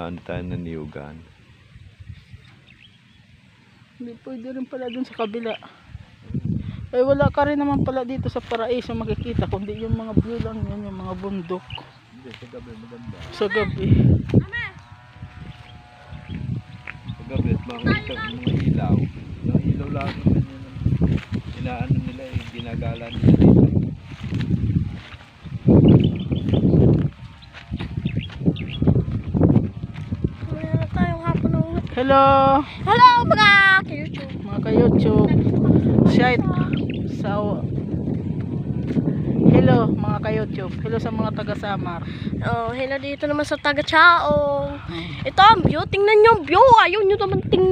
Puntahan tayo ng niyugan. Hindi pwede rin pala dun sa kabila. Eh wala ka rin naman pala dito sa Paraiso makikita, kundi yung mga view lang yun, yung mga bundok. Hindi, sa gabi maganda. Sa gabi. Sa gabi at makikita yung mga ilaw. Yung ilaw lang naman yun. Inaano nila eh, ginagala nila dito. Hello! Hello mga ka-YouTube. Mga ka-YouTube. Shout sa hello mga ka-YouTube. Hello sa mga taga-Samar. Oh, hello dito naman sa taga Chaong. Ito ang view. Tingnan niyo ang view. Ayaw niyo naman tingnan.